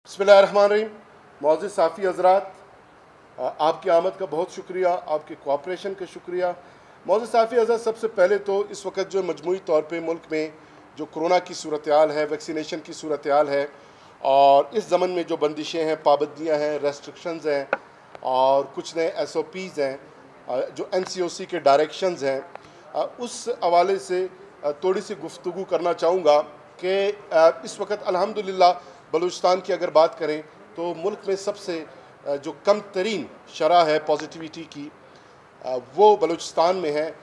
बिस्मिल्लाहिर्रहमानिर्रहीम। मौजूद साफ़ी हज़रात, आपकी आमद का बहुत शुक्रिया, आपके कोऑपरेशन का शुक्रिया। मौजूद साफ़ी हज़रात, सबसे पहले तो इस वक्त जो मजमूई तौर पे मुल्क में जो कोरोना की सूरत हाल है, वैक्सीनेशन की सूरत हाल है, और इस ज़मन में जो बंदिशें हैं, पाबंदियाँ हैं, रेस्ट्रिक्शंस हैं और कुछ नए SOPs हैं, जो NCOC के डायरेक्शंस हैं, उस हवाले से थोड़ी सी गुफ्तगू करना चाहूँगा कि इस वक्त अल्हम्दुलिल्लाह बलूचिस्तान की अगर बात करें तो मुल्क में सबसे जो कम तरीन शरह है पॉजिटिविटी की, वो बलूचिस्तान में है।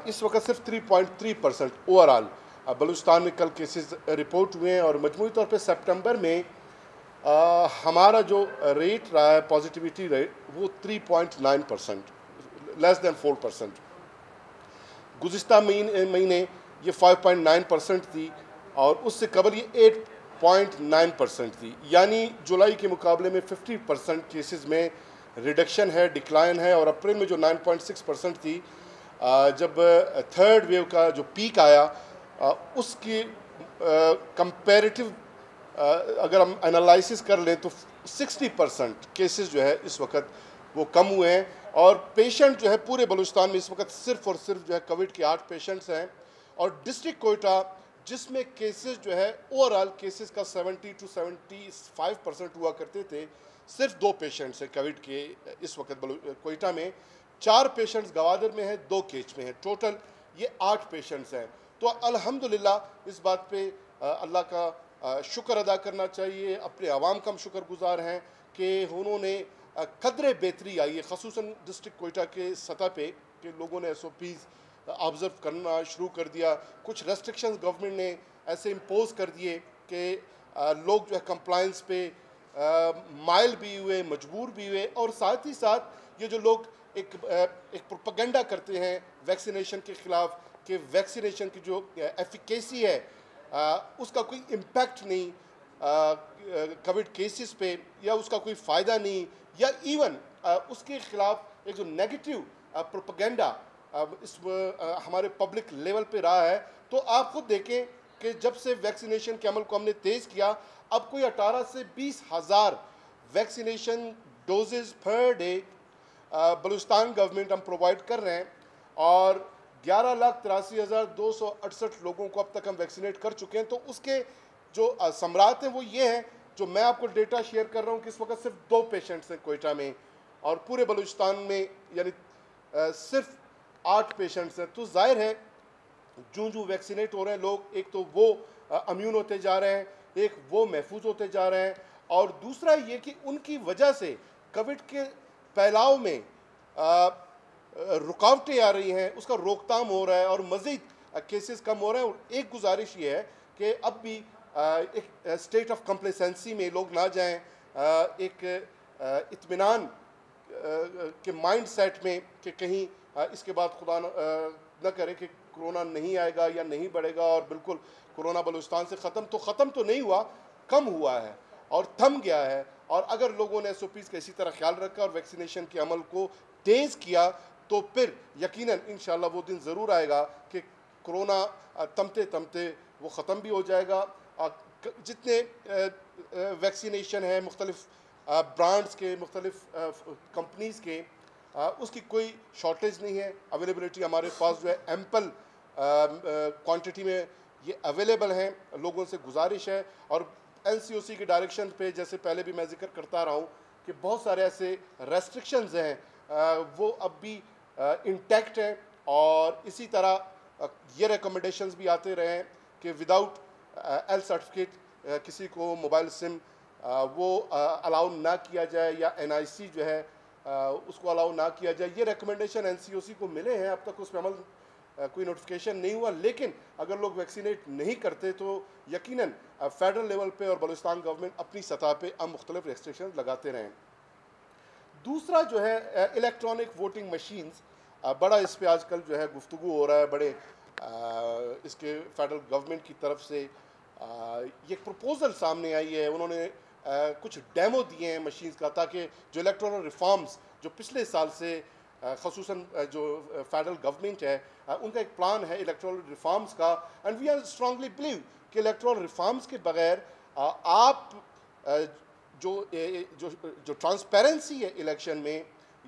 इस वक्त सिर्फ 3.3% ओवरऑल बलूचिस्तान में कल केसेस रिपोर्ट हुए हैं, और मजमूई तौर पे सितंबर में हमारा जो रेट रहा है पॉजिटिविटी रेट वो 3.9%, लेस दैन 4%। गुज़िश्ता महीने ये 5.9% थी और उससे कबल ये 8.9% थी, यानी जुलाई के मुकाबले में 50% केसेस में रिडक्शन है, डिक्लाइन है। और अप्रैल में जो 9.6% थी, जब थर्ड वेव का जो पीक आया, उसकी कंपैरेटिव अगर हम एनालिसिस कर लें तो 60% केसेस जो है इस वक्त वो कम हुए हैं। और पेशेंट जो है पूरे बलूचिस्तान में इस वक्त सिर्फ और सिर्फ जो है कोविड के 8 पेशेंट्स हैं, और डिस्ट्रिक्ट कोयटा जिसमें केसेस जो है ओवरऑल केसेस का 70 to 75% हुआ करते थे, सिर्फ 2 पेशेंट्स हैं कोविड के इस वक्त कोयटा में। 4 पेशेंट्स गवादर में हैं, 2 केच में हैं, टोटल ये 8 पेशेंट्स हैं। तो अल्हम्दुलिल्लाह इस बात पे अल्लाह का शुक्र अदा करना चाहिए। अपने आवाम का हम शुक्रगुजार हैं कि उन्होंने कदरे बेहतरी आई है, ख़ुसूसन डिस्ट्रिक्ट कोयटा के सतह पे, कि लोगों ने SOPs ऑब्ज़र्व करना शुरू कर दिया। कुछ रेस्ट्रिक्शंस गवर्नमेंट ने ऐसे इम्पोज कर दिए कि लोग जो है कंप्लायंस पे माइल भी हुए, मजबूर भी हुए। और साथ ही साथ ये जो लोग एक प्रोपेगेंडा करते हैं वैक्सीनेशन के ख़िलाफ़ कि वैक्सीनेशन की जो एफिकेसी है उसका कोई इम्पैक्ट नहीं कोविड केसेस पे, या उसका कोई फ़ायदा नहीं, या इवन उसके ख़िलाफ़ एक जो नेगेटिव प्रोपेगेंडा हमारे पब्लिक लेवल पे रहा है। तो आप खुद देखें कि जब से वैक्सीनेशन के अमल को हमने तेज़ किया, अब कोई 18 से 20 हज़ार vaccination doses per day Balochistan government हम प्रोवाइड कर रहे हैं, और 11,83,268 लोगों को अब तक हम वैक्सीनेट कर चुके हैं। तो उसके जो समरात हैं वो ये हैं, जो मैं आपको डेटा शेयर कर रहा हूँ कि इस वक्त सिर्फ 2 पेशेंट्स हैं कोयटा में, और पूरे बलूचिस्तान में यानी सिर्फ 8 पेशेंट्स हैं। तो जाहिर है जो वैक्सीनेट हो रहे हैं लोग, एक तो वो इम्यून होते जा रहे हैं, एक वो महफूज होते जा रहे हैं, और दूसरा ये कि उनकी वजह से कोविड के फैलाव में रुकावटें आ रही हैं, उसका रोकथाम हो रहा है और मज़ीद केसेस कम हो रहे हैं। और एक गुजारिश ये है कि अब भी एक स्टेट ऑफ कंप्लेसेंसी में लोग ना जाएं, एक इत्मीनान के माइंड सेट में कि कहीं इसके बाद खुदा न करे कि कोरोना नहीं आएगा या नहीं बढ़ेगा, और बिल्कुल कोरोना बलूचिस्तान से ख़त्म तो नहीं हुआ, कम हुआ है और थम गया है। और अगर लोगों ने SOPs का इसी तरह ख्याल रखा और वैक्सीनेशन के अमल को तेज़ किया, तो फिर यकीनन इंशाअल्लाह वो दिन ज़रूर आएगा कि कोरोना तमते तमते वो ख़त्म भी हो जाएगा। जितने वैक्सीनेशन है मुख्तलिफ़ ब्रांड्स के, मुख्तलिफ़ कंपनीज़ के, उसकी कोई शॉर्टेज नहीं है। अवेलेबिलिटी हमारे पास जो है एम्पल क्वांटिटी में ये अवेलेबल हैं। लोगों से गुजारिश है, और NCOC के डायरेक्शन पे जैसे पहले भी मैं जिक्र करता रहा हूँ कि बहुत सारे ऐसे रेस्ट्रिक्शंस हैं वो अब भी इंटैक्ट हैं, और इसी तरह ये रिकमेंडेशंस भी आते रहे हैं कि विदाउट L सर्टिफिकेट किसी को मोबाइल सिम वो अलाउ ना किया जाए, या NIC जो है उसको अलाउ ना किया जाए। ये रिकमेंडेशन NCOC को मिले हैं, अब तक उस पर अमल कोई नोटिफिकेशन नहीं हुआ। लेकिन अगर लोग वैक्सीनेट नहीं करते तो यकीनन फेडरल लेवल पे और बलूचिस्तान गवर्नमेंट अपनी सतह पे अब मुख्तलिफ रेस्ट्रिक्शन लगाते रहें। दूसरा जो है इलेक्ट्रॉनिक वोटिंग मशीन्स, बड़ा इस पर आजकल जो है गुफ्तगू हो रहा है, बड़े इसके फेडरल गवर्नमेंट की तरफ से ये प्रपोज़ल सामने आई है। उन्होंने कुछ डेमो दिए हैं मशीन्स का, ताकि जो इलेक्ट्रॉनिक रिफॉर्म्स जो पिछले साल से ख़ुसूसन जो फेडरल गवर्नमेंट है उनका एक प्लान है इलेक्ट्रॉनिक रिफॉर्म्स का, and we are strongly believe कि इलेक्ट्रॉनिक रिफॉर्म्स के बगैर आप जो ट्रांसपेरेंसी है इलेक्शन में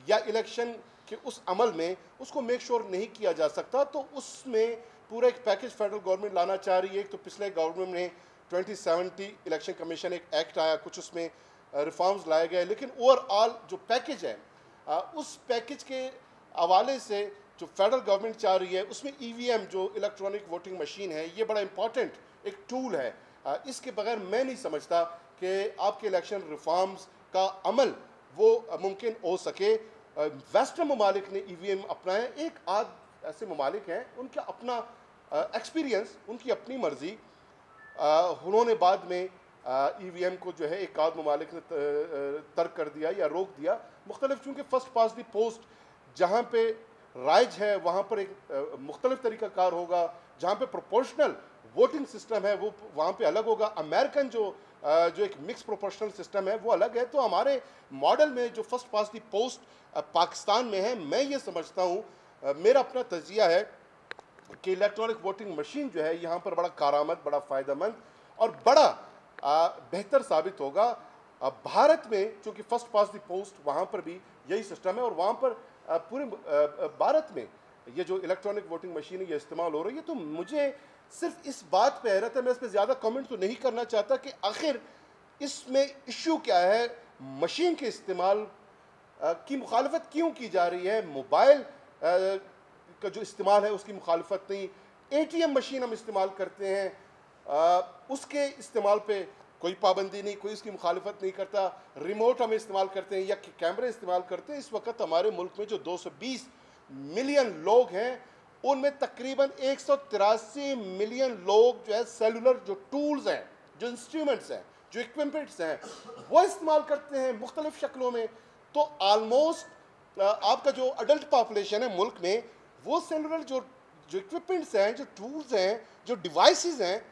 या इलेक्शन के उस अमल में, उसको मेक श्योर नहीं किया जा सकता। तो उसमें पूरा एक पैकेज फेडरल गवर्नमेंट लाना चाह रही है। एक तो पिछले गवर्नमेंट ने 2070 इलेक्शन कमीशन एक एक्ट आया, कुछ उसमें रिफॉर्म्स लाए गए, लेकिन ओवरऑल जो पैकेज है उस पैकेज के हवाले से जो फेडरल गवर्नमेंट चाह रही है उसमें ईवीएम जो इलेक्ट्रॉनिक वोटिंग मशीन है ये बड़ा इंपॉर्टेंट एक टूल है। इसके बगैर मैं नहीं समझता कि आपके इलेक्शन रिफॉर्म्स का अमल वो मुमकिन हो सके। वेस्टर्न ममालिक ने ईवीएम अपनाए, एक आध ऐसे ममालिक हैं उनका अपना एक्सपीरियंस, उनकी अपनी मर्जी, उन्होंने बाद में ईवीएम को जो है एक आध ममालिक ने तर्क कर दिया या रोक दिया। मुख्तलिफ चूँकि फर्स्ट पास द पोस्ट जहाँ पे राइज है वहाँ पर एक मुख्तलिफ तरीक़ाकार होगा, जहाँ पे प्रोपोर्शनल वोटिंग सिस्टम है वो वहाँ पे अलग होगा। अमेरिकन जो एक मिक्स प्रोपोर्शनल सिस्टम है वो अलग है। तो हमारे मॉडल में जो first pass the post Pakistan में है, मैं ये समझता हूँ, मेरा अपना तजिया है कि इलेक्ट्रॉनिक वोटिंग मशीन जो है यहाँ पर बड़ा कारामद, बड़ा फ़ायदेमंद और बड़ा बेहतर साबित होगा। भारत में चूँकि फर्स्ट पास द पोस्ट वहाँ पर भी यही सिस्टम है और वहाँ पर पूरे भारत में ये जो इलेक्ट्रॉनिक वोटिंग मशीन ये इस्तेमाल हो रही है। तो मुझे सिर्फ इस बात पे हैरत है, मैं इस पर ज़्यादा कमेंट तो नहीं करना चाहता कि आखिर इसमें इशू क्या है, मशीन के इस्तेमाल की मुखालफत क्यों की जा रही है, मोबाइल का जो इस्तेमाल है उसकी मुखालफत नहीं, एटीएम मशीन हम इस्तेमाल करते हैं उसके इस्तेमाल पे कोई पाबंदी नहीं, कोई इसकी मुखालफत नहीं करता, रिमोट हम इस्तेमाल करते हैं या कैमरे इस्तेमाल करते हैं। इस वक्त हमारे मुल्क में जो 220 मिलियन लोग हैं उनमें तकरीबन 183 मिलियन लोग जो है सेलुलर जो टूल्स हैं, जो इंस्ट्रूमेंट्स हैं, जो इक्विपमेंट्स हैं वो इस्तेमाल करते हैं मुख्तलिफ शक्लों में। तो आलमोस्ट आपका जो अडल्ट पॉपुलेशन है मुल्क में वो सेलुलर जो इक्विपमेंट्स हैं, जो टूल्स हैं, जो डिवाइसेस हैं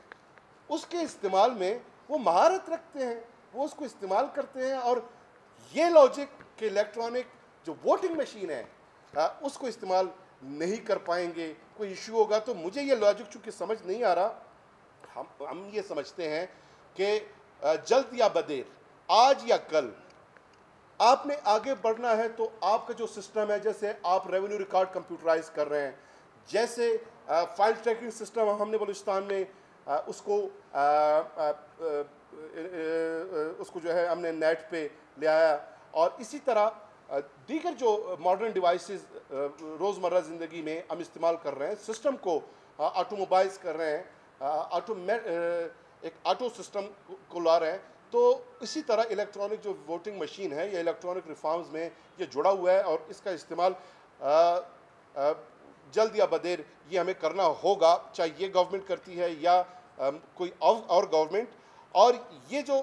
उसके इस्तेमाल में वो महारत रखते हैं, वो उसको इस्तेमाल करते हैं। और ये लॉजिक कि इलेक्ट्रॉनिक जो वोटिंग मशीन है उसको इस्तेमाल नहीं कर पाएंगे, कोई इशू होगा। तो मुझे ये लॉजिक चूँकि समझ नहीं आ रहा, हम ये समझते हैं कि जल्द या बदेर, आज या कल आपने आगे बढ़ना है तो आपका जो सिस्टम है, जैसे आप रेवेन्यू रिकॉर्ड कंप्यूटराइज कर रहे हैं, जैसे फाइल ट्रैकिंग सिस्टम हमने बलूचिस्तान में उसको जो है हमने नेट पे ले आया, और इसी तरह दीगर जो मॉडर्न डिवाइसेस रोज़मर्रा ज़िंदगी में हम इस्तेमाल कर रहे हैं, सिस्टम को ऑटोमोबाइज कर रहे हैं, एक ऑटो सिस्टम को ला रहे हैं। तो इसी तरह इलेक्ट्रॉनिक जो वोटिंग मशीन है या इलेक्ट्रॉनिक रिफॉर्म्स में ये जुड़ा हुआ है और इसका इस्तेमाल जल्द या बदेर ये हमें करना होगा, चाहे ये गवर्नमेंट करती है या कोई और गवर्नमेंट। और ये जो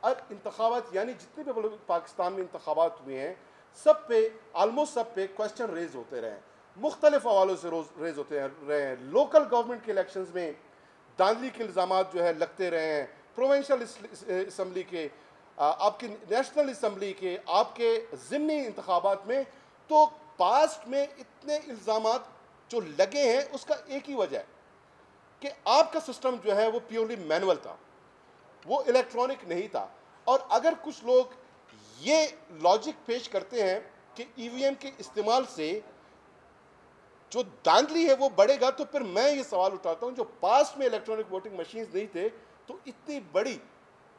इंतखाबात यानी जितने भी पाकिस्तान में इंतखाबात हुए हैं सब पे आलमोस्ट सब पे क्वेश्चन रेज होते रहे हैं, मुख्तलिफ हवालों से रेज होते रहे हैं। लोकल गवर्नमेंट के इलेक्शंस में धांधली के इल्ज़ाम जो है लगते रहे हैं, प्रोविंशियल असम्बली के, आपकी नेशनल असम्बली के, आपके ज़िमनी इंतखाबात में। तो पास्ट में इतने इल्ज़ाम जो लगे हैं उसका एक ही वजह है कि आपका सिस्टम जो है वो प्योरली मैनुअल था, वो इलेक्ट्रॉनिक नहीं था। और अगर कुछ लोग ये लॉजिक पेश करते हैं कि ईवीएम के इस्तेमाल से जो धांधली है वो बढ़ेगा, तो फिर मैं ये सवाल उठाता हूं जो पास्ट में इलेक्ट्रॉनिक वोटिंग मशीन्स नहीं थे तो इतनी बड़ी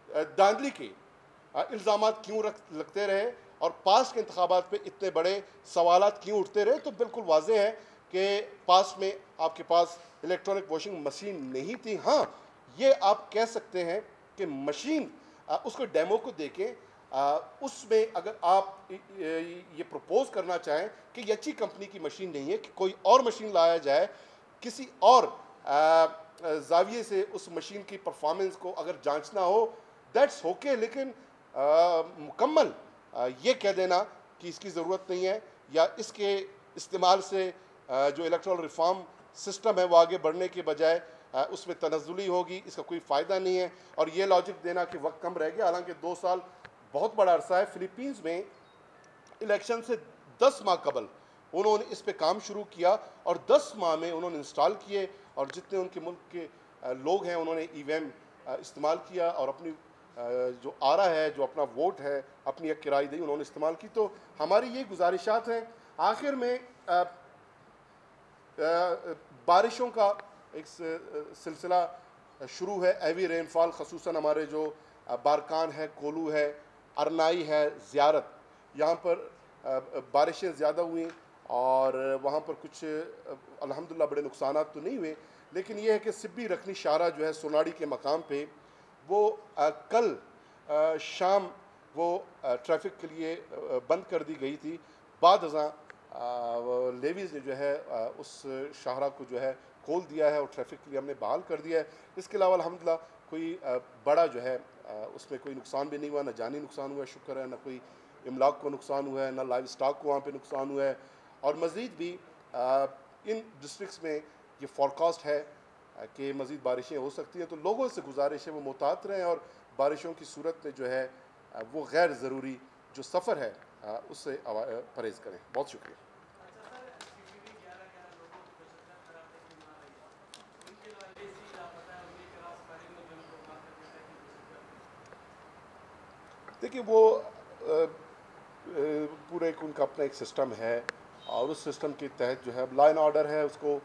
धांधली के इल्ज़ाम क्यों लगते रहे और पास्ट के इंतखाबात पे इतने बड़े सवालात क्यों उठते रहे। तो बिल्कुल वाज़ेह है कि पास्ट में आपके पास इलेक्ट्रॉनिक वोटिंग मशीन नहीं थी। हाँ, ये आप कह सकते हैं कि मशीन उसको डेमो को देखें, उसमें अगर आप ये प्रपोज करना चाहें कि ये अच्छी कंपनी की मशीन नहीं है, कि कोई और मशीन लाया जाए, किसी और जाविये से उस मशीन की परफॉर्मेंस को अगर जांचना हो, दैट्स ओके। लेकिन मुकम्मल ये कह देना कि इसकी ज़रूरत नहीं है या इसके इस्तेमाल से जो इलेक्ट्रल रिफॉर्म सिस्टम है वो आगे बढ़ने के बजाय उसमें तनज़्ज़ुली होगी, इसका कोई फ़ायदा नहीं है। और ये लॉजिक देना कि वक्त कम रह गया, हालांकि 2 साल बहुत बड़ा अरसा है। फ़िलीपींस में इलेक्शन से 10 माह कबल उन्होंने इस पे काम शुरू किया और 10 माह में उन्होंने इंस्टॉल किए और जितने उनके मुल्क के लोग हैं उन्होंने ईवीएम इस्तेमाल किया और अपनी जो आरा है, जो अपना वोट है, अपनी एक किराएदही उन्होंने इस्तेमाल की। तो हमारी ये गुजारिशात हैं। आखिर में बारिशों का एक सिलसिला शुरू है। हैवी रेनफॉल, खसूसन हमारे जो बारकान है, कोलू है, अरनाई है, ज़ियारत, यहाँ पर बारिशें ज़्यादा हुई और वहाँ पर कुछ अल्हम्दुलिल्लाह बड़े नुकसानात तो नहीं हुए, लेकिन ये है कि सिब्बी रखनी शाहरा जो है सोनाड़ी के मकाम पे, वो कल शाम वो ट्रैफिक के लिए बंद कर दी गई थी। बाद लेवीज़ ने जो है उस शाहरा को जो है खोल दिया है और ट्रैफिक के लिए हमने बहाल कर दिया है। इसके अलावा अल्हम्दुलिल्लाह कोई बड़ा जो है उसमें कोई नुकसान भी नहीं हुआ, ना जानी नुकसान हुआ है, शुक्र है, ना कोई इमलाक को नुकसान हुआ है, ना लाइव स्टॉक को वहाँ पे नुकसान हुआ है। और मज़ीद भी इन डिस्ट्रिक्ट्स में ये फोरकास्ट है कि मज़ीद बारिशें हो सकती हैं। तो लोगों से गुजारिश है वो मुहतात रहें और बारिशों की सूरत में जो है वो गैर ज़रूरी जो सफ़र है उससे परहेज़ करें। बहुत शुक्रिया। देखिए वो पूरे एक उनका अपना एक सिस्टम है और उस सिस्टम के तहत जो है लॉ एंड ऑर्डर है, उसको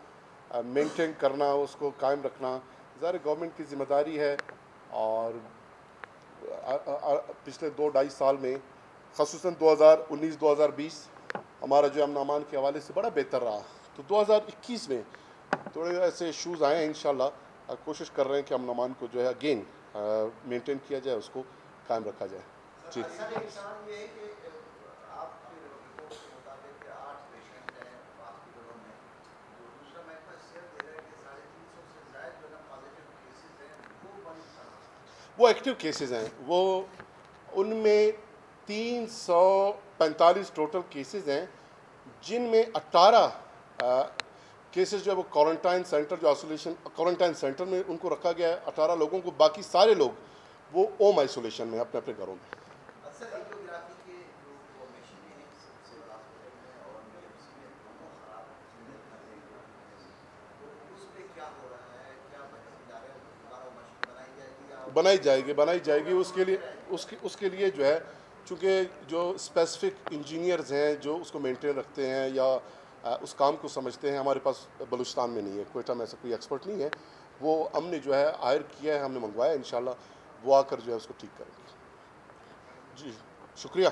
मेंटेन करना, उसको कायम रखना ज़ाहिर गवर्नमेंट की ज़िम्मेदारी है। और पिछले 2-2.5 साल में ख़ुसूसन 2019-2020 हमारा जो अमन अमान के हवाले से बड़ा बेहतर रहा। तो 2021 में थोड़े ऐसे इशूज़ आए हैं। इंशाल्लाह कोशिश कर रहे हैं कि अमन अमान को जो है अगेन मेंटेन किया जाए, उसको कायम रखा जाए। जी वो एक्टिव केसेस हैं, वो उनमें 345 टोटल केसेस हैं, जिनमें 18 केसेस जो है वो क्वारंटाइन सेंटर, जो आइसोलेशन क्वारंटाइन सेंटर में उनको रखा गया है 18 लोगों को। बाकी सारे लोग वो होम आइसोलेशन में अपने अपने घरों में। बनाई जाएगी उसके लिए जो है, चूँकि जो स्पेसिफिक इंजीनियर्स हैं जो उसको मेंटेन रखते हैं या उस काम को समझते हैं, हमारे पास बलूचिस्तान में नहीं है, कोयटा में ऐसा कोई एक्सपर्ट नहीं है। वो हमने जो है हायर किया है, हमने मंगवाया, इंशाल्लाह वो आकर जो है उसको ठीक करेंगे। जी शुक्रिया।